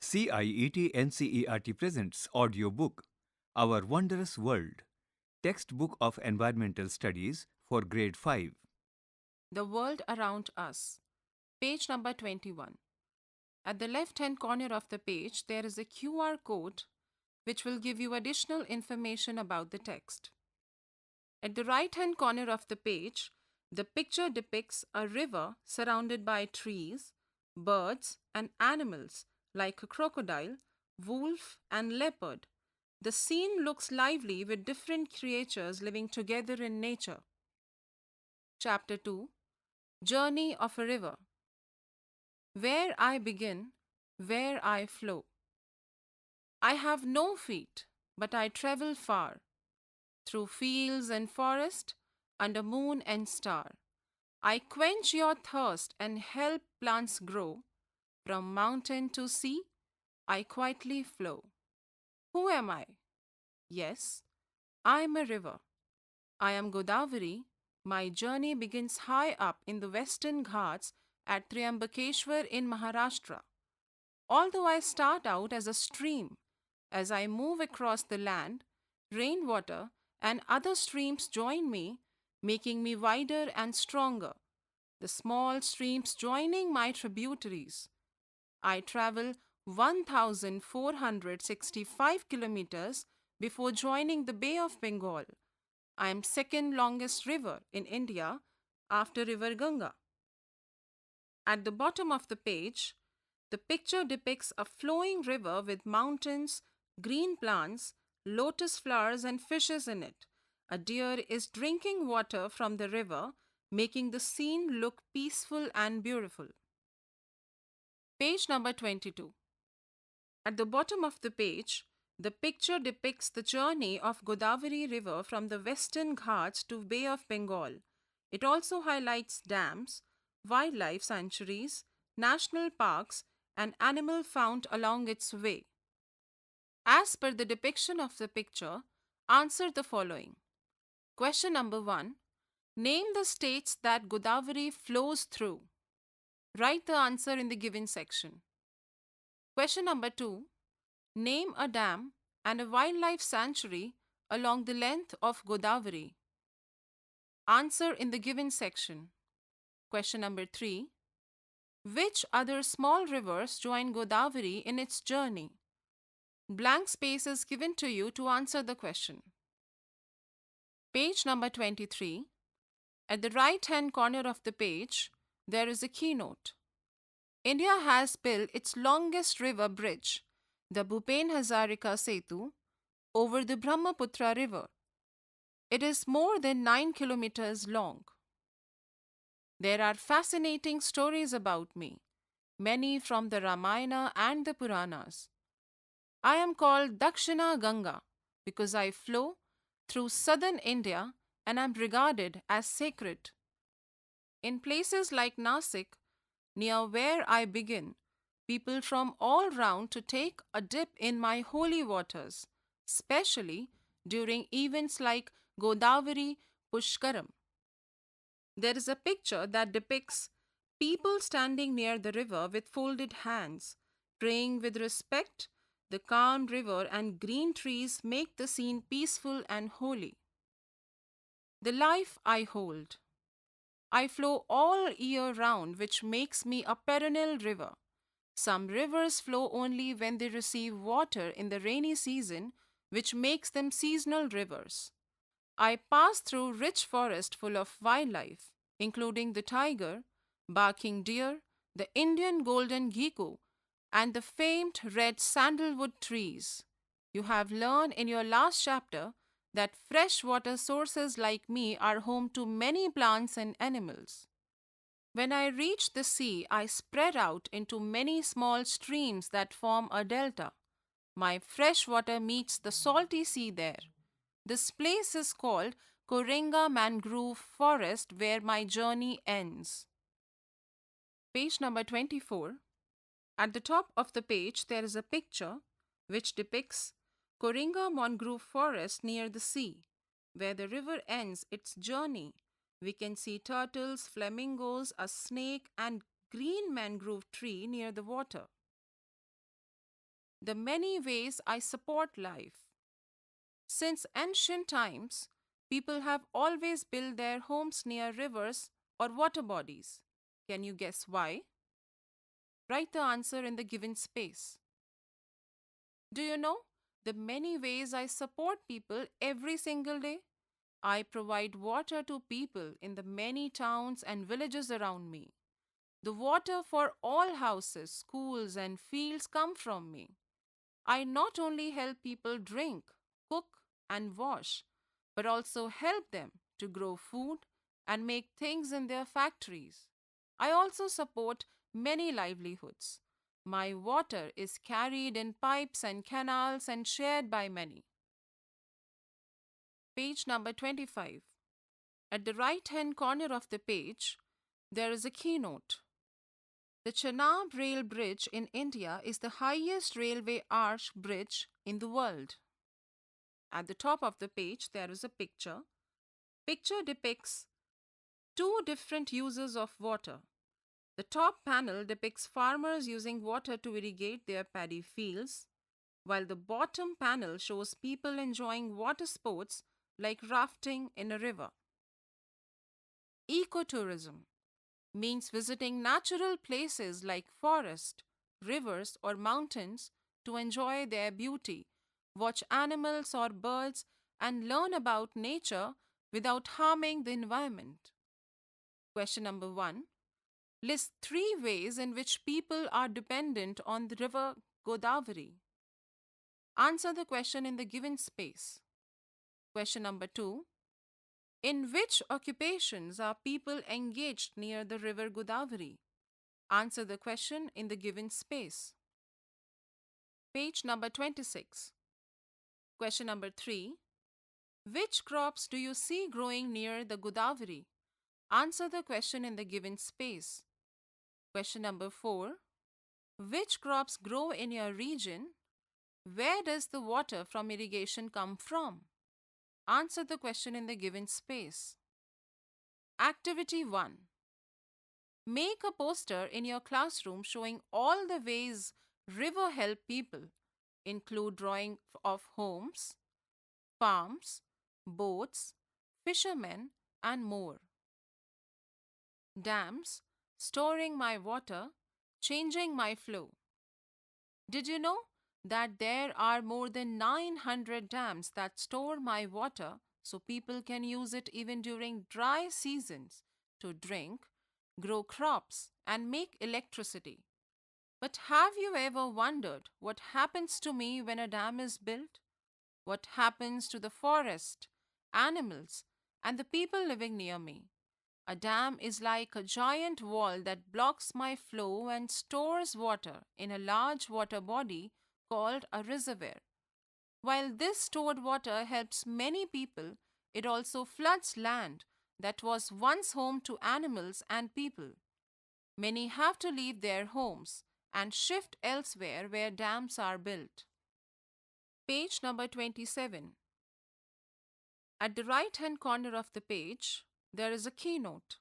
CIET NCERT presents audiobook Our Wondrous World, textbook of environmental studies for grade 5. The World Around Us, page number 21. At the left-hand corner of the page, there is a QR code which will give you additional information about the text. At the right-hand corner of the page, the picture depicts a river surrounded by trees, birds, and animals like a crocodile, wolf, and leopard. The scene looks lively with different creatures living together in nature. Chapter 2, Journey of a River. Where I begin, where I flow. I have no feet, but I travel far, through fields and forest, under moon and star. I quench your thirst and help plants grow. From mountain to sea, I quietly flow. Who am I? Yes, I am a river. I am Godavari. My journey begins high up in the western Ghats at Triambakeshwar in Maharashtra. Although I start out as a stream, as I move across the land, rainwater and other streams join me, making me wider and stronger. The small streams joining my tributaries. I travel 1,465 kilometers before joining the Bay of Bengal. I am second longest river in India after River Ganga. At the bottom of the page, the picture depicts a flowing river with mountains, green plants, lotus flowers, and fishes in it. A deer is drinking water from the river, making the scene look peaceful and beautiful. Page number 22. At the bottom of the page, the picture depicts the journey of Godavari River from the Western Ghats to Bay of Bengal. It also highlights dams, wildlife sanctuaries, national parks, and animal found along its way. As per the depiction of the picture, answer the following. Question number 1. Name the states that Godavari flows through. Write the answer in the given section. Question number 2. Name a dam and a wildlife sanctuary along the length of Godavari. Answer in the given section. Question number 3. Which other small rivers join Godavari in its journey? Blank space is given to you to answer the question. Page number 23. At the right-hand corner of the page, there is a keynote. India has built its longest river bridge, the Bhupen Hazarika Setu, over the Brahmaputra River. It is more than 9 kilometers long. There are fascinating stories about me, many from the Ramayana and the Puranas. I am called Dakshina Ganga because I flow through southern India and am regarded as sacred. In places like Nasik, near where I begin, people from all round to take a dip in my holy waters, especially during events like Godavari Pushkaram. There is a picture that depicts people standing near the river with folded hands, praying with respect. The calm river and green trees make the scene peaceful and holy. The life I hold. I flow all year round, which makes me a perennial river. Some rivers flow only when they receive water in the rainy season, which makes them seasonal rivers. I pass through rich forest full of wildlife, including the tiger, barking deer, the Indian golden gecko, and the famed red sandalwood trees. You have learned in your last chapter that freshwater sources like me are home to many plants and animals. When I reach the sea, I spread out into many small streams that form a delta. My fresh water meets the salty sea there. This place is called Korenga Mangrove Forest, where my journey ends. Page number 24. At the top of the page, there is a picture which depicts Korenga Mangrove Forest near the sea, where the river ends its journey. We can see turtles, flamingos, a snake, and green mangrove tree near the water. The many ways I support life. Since ancient times, people have always built their homes near rivers or water bodies. Can you guess why? Write the answer in the given space. Do you know the many ways I support people every single day? I provide water to people in the many towns and villages around me. The water for all houses, schools, and fields come from me. I not only help people drink, cook, and wash, but also help them to grow food and make things in their factories. I also support many livelihoods. My water is carried in pipes and canals and shared by many. Page number 25. At the right hand corner of the page, there is a keynote. The Chenab Rail Bridge in India is the highest railway arch bridge in the world. At the top of the page, there is a picture. Picture depicts two different uses of water. The top panel depicts farmers using water to irrigate their paddy fields, while the bottom panel shows people enjoying water sports like rafting in a river. Ecotourism means visiting natural places like forest, rivers, or mountains to enjoy their beauty, watch animals or birds, and learn about nature without harming the environment. Question number 1. List 3 ways in which people are dependent on the river Godavari. Answer the question in the given space. Question number 2. In which occupations are people engaged near the river Godavari? Answer the question in the given space. Page number 26. Question number 3. Which crops do you see growing near the Godavari? Answer the question in the given space. Question number 4. Which crops grow in your region? Where does the water from irrigation come from? Answer the question in the given space. Activity 1. Make a poster in your classroom showing all the ways river help people. Include drawing of homes, farms, boats, fishermen, and more. Dams, storing my water, changing my flow. Did you know that there are more than 900 dams that store my water so people can use it even during dry seasons to drink, grow crops, and make electricity? But have you ever wondered what happens to me when a dam is built? What happens to the forest, animals, and the people living near me? A dam is like a giant wall that blocks my flow and stores water in a large water body called a reservoir. While this stored water helps many people, it also floods land that was once home to animals and people. Many have to leave their homes and shift elsewhere where dams are built. Page number 27. At the right hand corner of the page, there is a keynote.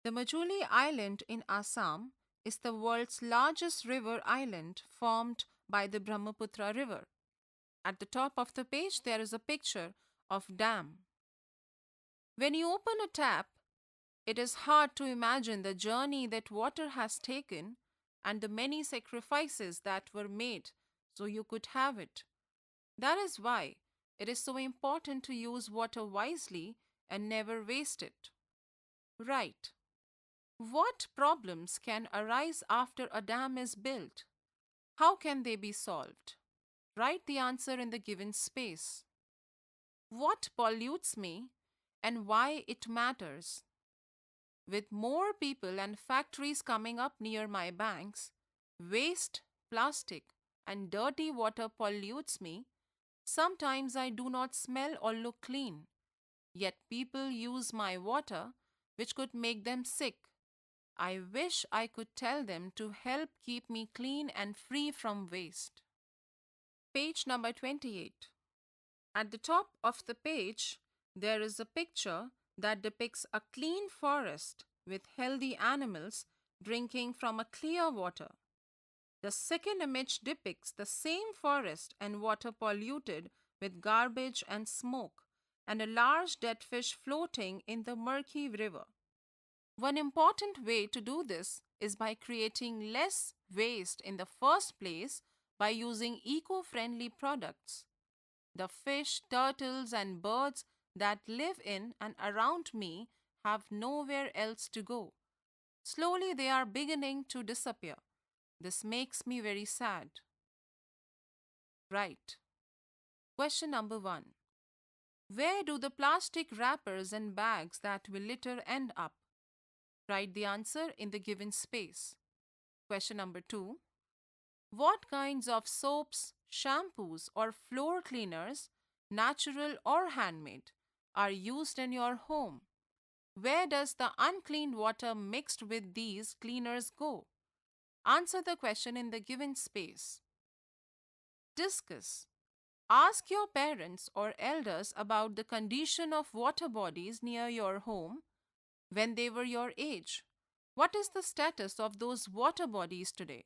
The Majuli Island in Assam is the world's largest river island formed by the Brahmaputra River. At the top of the page, there is a picture of dam. When you open a tap, it is hard to imagine the journey that water has taken and the many sacrifices that were made so you could have it. That is why it is so important to use water wisely and never waste it. Right. What problems can arise after a dam is built? How can they be solved? Write the answer in the given space. What pollutes me and why it matters? With more people and factories coming up near my banks, waste, plastic, and dirty water pollutes me. Sometimes I do not smell or look clean, yet people use my water, which could make them sick. I wish I could tell them to help keep me clean and free from waste. Page number 28. At the top of the page, there is a picture that depicts a clean forest with healthy animals drinking from a clear water. The second image depicts the same forest and water polluted with garbage and smoke, and a large dead fish floating in the murky river. One important way to do this is by creating less waste in the first place by using eco friendly products. The fish, turtles, and birds that live in and around me have nowhere else to go. Slowly, they are beginning to disappear. This makes me very sad. Right. Question number one. Where do the plastic wrappers and bags that we litter end up? Write the answer in the given space. Question number two. What kinds of soaps, shampoos, or floor cleaners, natural or handmade, are used in your home? Where does the unclean water mixed with these cleaners go? Answer the question in the given space. Discuss. Ask your parents or elders about the condition of water bodies near your home when they were your age. What is the status of those water bodies today?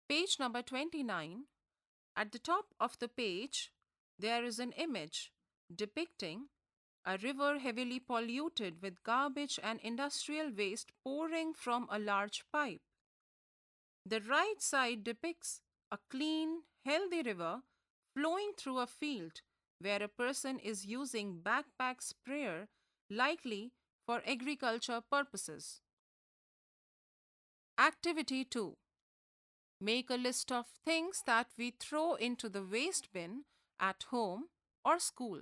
Page number 29. At the top of the page, there is an image depicting a river heavily polluted with garbage and industrial waste pouring from a large pipe. The right side depicts a clean, healthy river flowing through a field where a person is using backpack sprayer, likely for agriculture purposes. Activity 2. Make a list of things that we throw into the waste bin at home or school.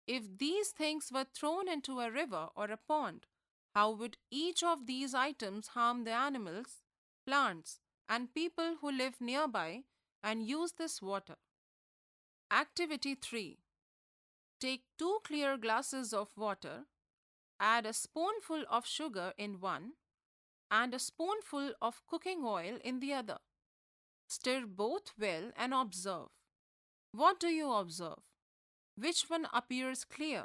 If these things were thrown into a river or a pond, how would each of these items harm the animals, plants, and people who live nearby and use this water? Activity 3. Take 2 clear glasses of water, add a spoonful of sugar in one and a spoonful of cooking oil in the other. Stir both well and observe. What do you observe? Which one appears clear?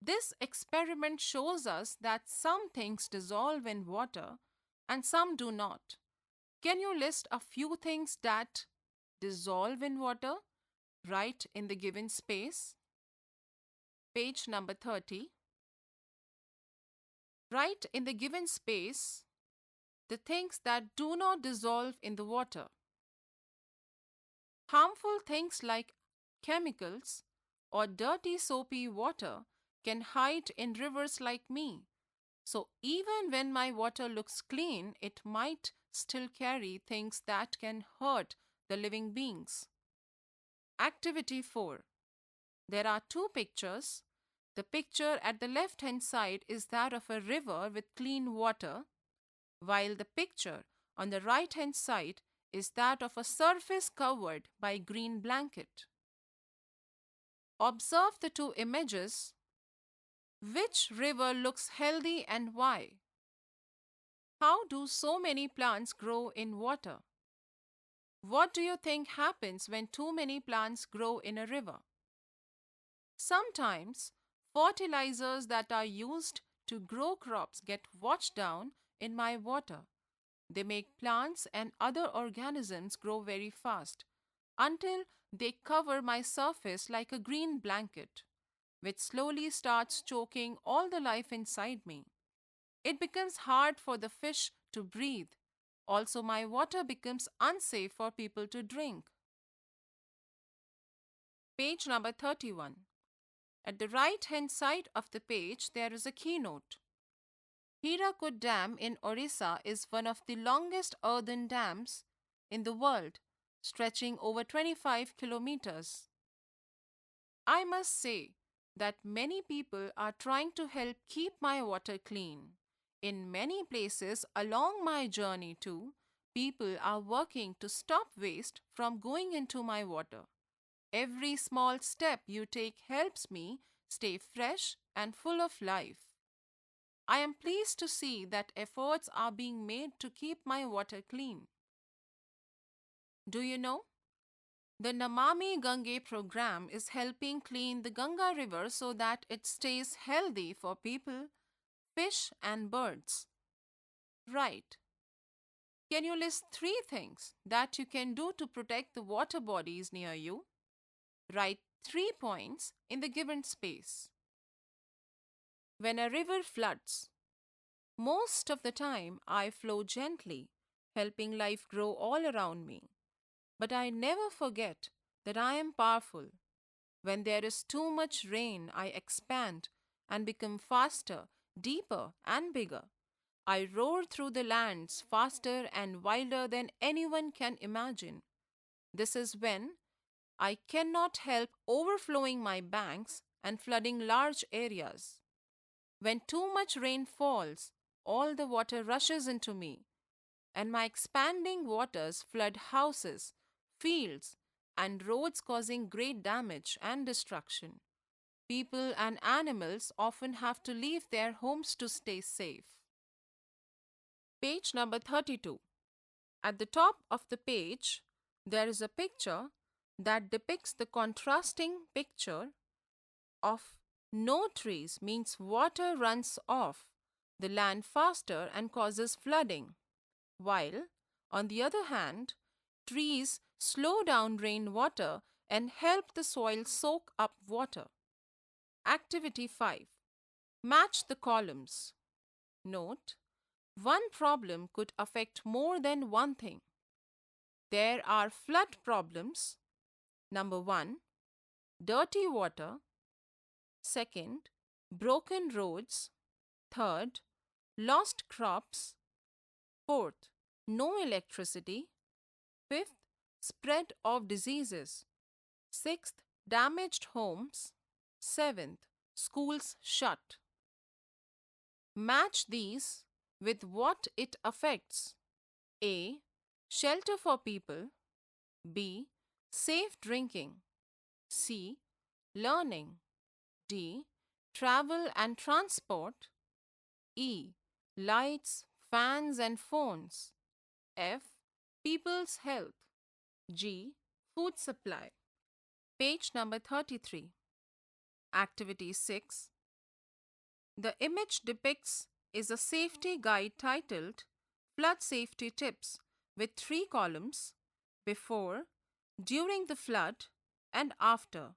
This experiment shows us that some things dissolve in water and some do not. Can you list a few things that dissolve in water? Write in the given space. Page number 30. Write in the given space the things that do not dissolve in the water. Harmful things like chemicals or dirty soapy water can hide in rivers like me. So even when my water looks clean, it might still carry things that can hurt the living beings. Activity 4. There are 2 pictures. The picture at the left hand side is that of a river with clean water, while the picture on the right hand side is that of a surface covered by green blanket. Observe the 2 images. Which river looks healthy and why? How do so many plants grow in water? What do you think happens when too many plants grow in a river? Sometimes fertilizers that are used to grow crops get washed down in my water. They make plants and other organisms grow very fast until they cover my surface like a green blanket, which slowly starts choking all the life inside me. It becomes hard for the fish to breathe. Also, my water becomes unsafe for people to drink. Page number 31. At the right hand side of the page, there is a keynote. Hirakud Dam in Orissa is one of the longest earthen dams in the world, stretching over 25 kilometers. I must say that many people are trying to help keep my water clean. In many places along my journey too, people are working to stop waste from going into my water. Every small step you take helps me stay fresh and full of life. I am pleased to see that efforts are being made to keep my water clean. Do you know? The Namami Gange program is helping clean the Ganga River so that it stays healthy for people, fish, and birds. Right. Can you list 3 things that you can do to protect the water bodies near you? Write 3 points in the given space. When a river floods, most of the time I flow gently, helping life grow all around me. But I never forget that I am powerful. When there is too much rain, I expand and become faster, deeper, and bigger. I roar through the lands faster and wilder than anyone can imagine. This is when I cannot help overflowing my banks and flooding large areas. When too much rain falls, all the water rushes into me, and my expanding waters flood houses, fields, and roads, causing great damage and destruction. People and animals often have to leave their homes to stay safe. Page number 32. At the top of the page, there is a picture that depicts the contrasting picture of no trees means water runs off the land faster and causes flooding, while, on the other hand, trees slow down rainwater and help the soil soak up water. Activity 5. Match the columns. Note, one problem could affect more than one thing. There are flood problems. Number 1, dirty water. Second, broken roads. Third, lost crops. Fourth, no electricity. Fifth, spread of diseases. Sixth, damaged homes. Seventh, schools shut. Match these with what it affects. A. Shelter for people. B. Safe drinking. C. Learning. D. Travel and transport. E. Lights, fans, and phones. F. People's health. G. Food supply. Page number 33. Activity 6. The image depicts is a safety guide titled Flood Safety Tips with 3 columns: before, during the flood, and after.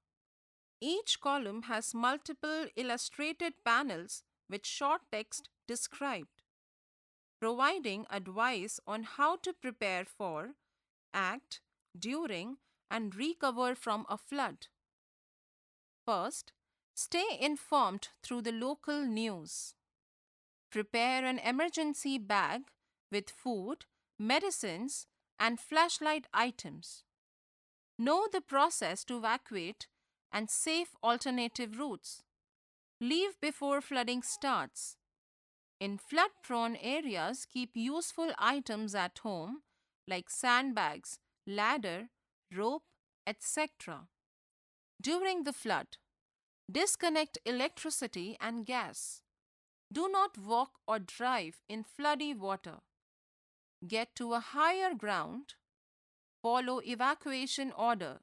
Each column has multiple illustrated panels with short text described, providing advice on how to prepare for, act during, and recover from a flood. First, stay informed through the local news. Prepare an emergency bag with food, medicines, and flashlight items. Know the process to evacuate and safe alternative routes. Leave before flooding starts. In flood prone areas, keep useful items at home like sandbags, ladder, rope, etc. During the flood, disconnect electricity and gas. Do not walk or drive in floody water. Get to a higher ground. Follow evacuation order.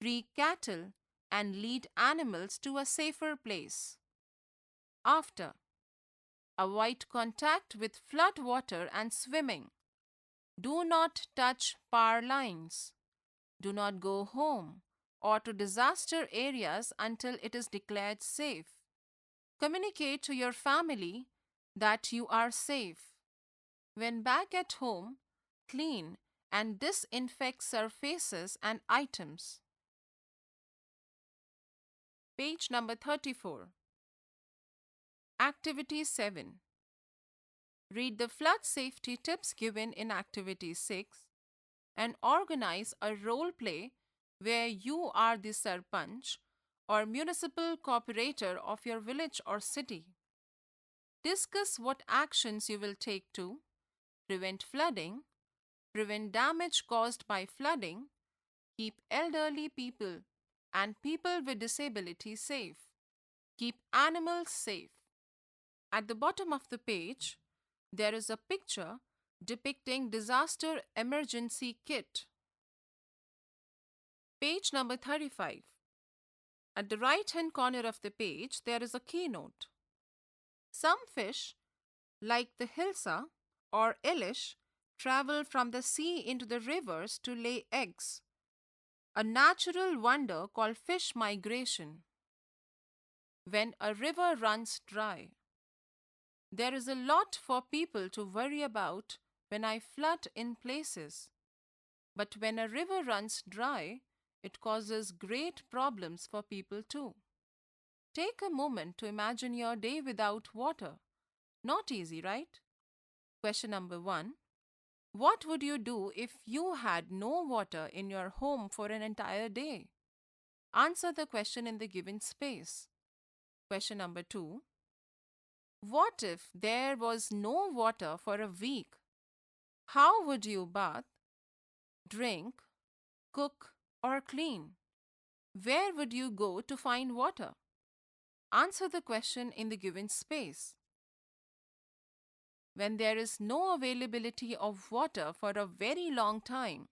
Free cattle and lead animals to a safer place. After, avoid contact with flood water and swimming. Do not touch power lines. Do not go home or to disaster areas until it is declared safe. Communicate to your family that you are safe. When back at home, clean and disinfect surfaces and items. Page number 34. Activity 7. Read the flood safety tips given in Activity 6 and organize a role play where you are the sarpanch or municipal cooperator of your village or city. Discuss what actions you will take to prevent flooding, prevent damage caused by flooding, keep elderly people and people with disabilities safe, keep animals safe. At the bottom of the page, there is a picture depicting disaster emergency kit. Page number 35. At the right-hand corner of the page, there is a keynote. Some fish, like the hilsa or elish, travel from the sea into the rivers to lay eggs, a natural wonder called fish migration. When a river runs dry, there is a lot for people to worry about when I flood in places. But when a river runs dry, it causes great problems for people too. Take a moment to imagine your day without water. Not easy, right? Question number 1. What would you do if you had no water in your home for an entire day? Answer the question in the given space. Question number 2. What if there was no water for a week? How would you bath, drink, cook, or clean? Where would you go to find water? Answer the question in the given space. When there is no availability of water for a very long time,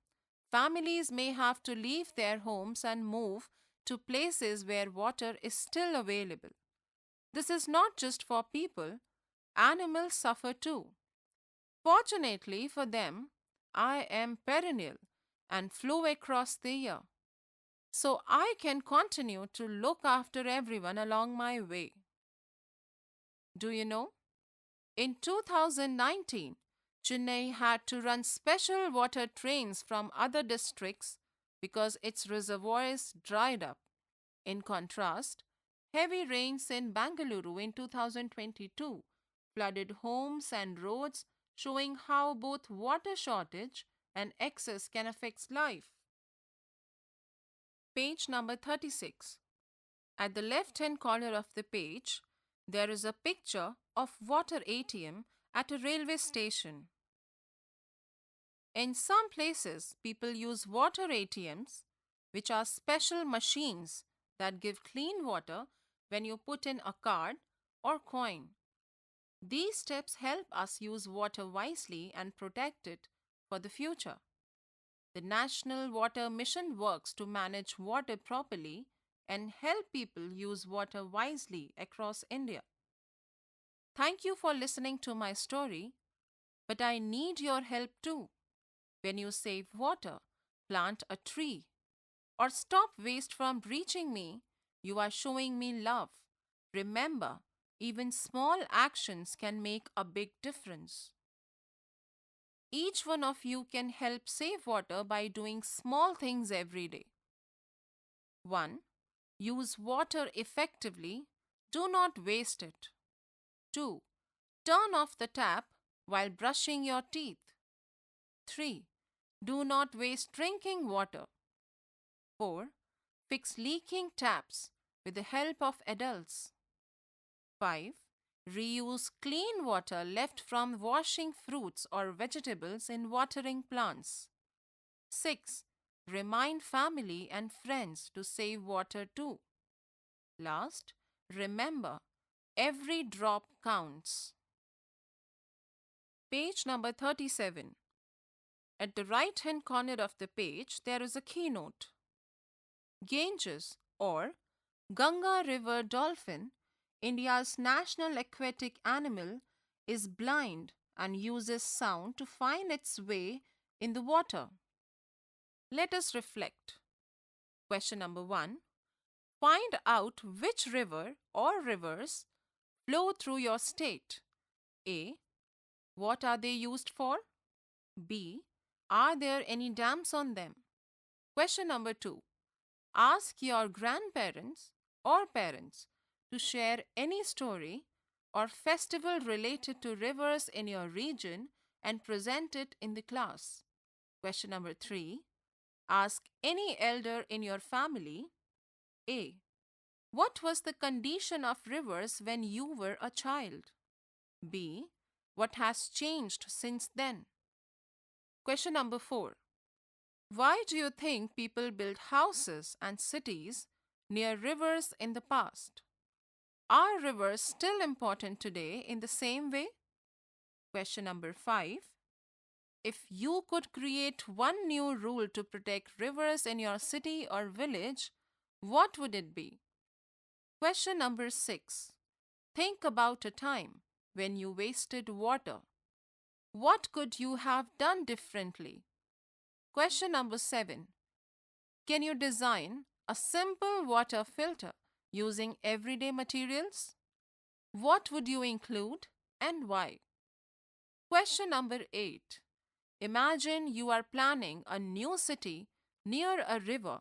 families may have to leave their homes and move to places where water is still available. This is not just for people, animals suffer too. Fortunately for them, I am perennial and flow across the year, so I can continue to look after everyone along my way. Do you know? In 2019, Chennai had to run special water trains from other districts because its reservoirs dried up. In contrast, heavy rains in Bangalore in 2022 flooded homes and roads, showing how both water shortage and excess can affect life. Page number 36. At the left hand corner of the page, there is a picture of water ATM at a railway station. In some places, people use water ATMs, which are special machines that give clean water when you put in a card or coin. These steps help us use water wisely and protect it for the future. The National Water Mission works to manage water properly and help people use water wisely across India. Thank you for listening to my story, but I need your help too. When you save water, plant a tree, or stop waste from reaching me, you are showing me love. Remember, even small actions can make a big difference. Each one of you can help save water by doing small things every day. 1. Use water effectively. Do not waste it. 2. Turn off the tap while brushing your teeth. 3. Do not waste drinking water. 4. Fix leaking taps with the help of adults. 5. Reuse clean water left from washing fruits or vegetables in watering plants. 6. Remind family and friends to save water too. Last, remember, every drop counts. Page number 37. At the right hand corner of the page, there is a keynote. Ganges or Ganga River dolphin, India's national aquatic animal, is blind and uses sound to find its way in the water. Let us reflect. Question number 1. Find out which river or rivers flow through your state. A. What are they used for? B. Are there any dams on them? Question number 2. Ask your grandparents or parents to share any story or festival related to rivers in your region and present it in the class. Question number 3. Ask any elder in your family. A. What was the condition of rivers when you were a child? B. What has changed since then? Question number 4. Why do you think people built houses and cities near rivers in the past? Are rivers still important today in the same way? Question number 5. If you could create one new rule to protect rivers in your city or village, what would it be? Question number 6. Think about a time when you wasted water. What could you have done differently? Question number 7. Can you design a simple water filter using everyday materials? What would you include and why? Question number 8. Imagine you are planning a new city near a river.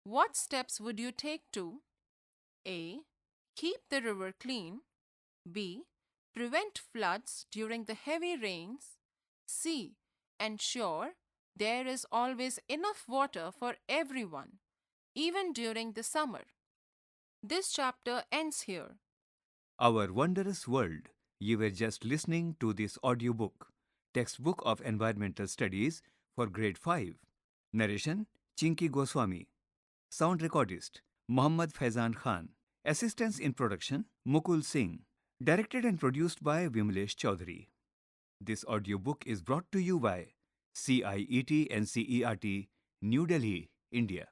What steps would you take to A. Keep the river clean, B. Prevent floods during the heavy rains, C. Ensure there is always enough water for everyone, even during the summer? This chapter ends here. Our Wondrous World. You were just listening to this audiobook, Textbook of Environmental Studies for Grade 5. Narration Chinky Goswami. Sound recordist Muhammad Faizan Khan. Assistance in production Mukul Singh. Directed and produced by Vimlesh Chaudhary. This audiobook is brought to you by CIET NCERT, New Delhi, India.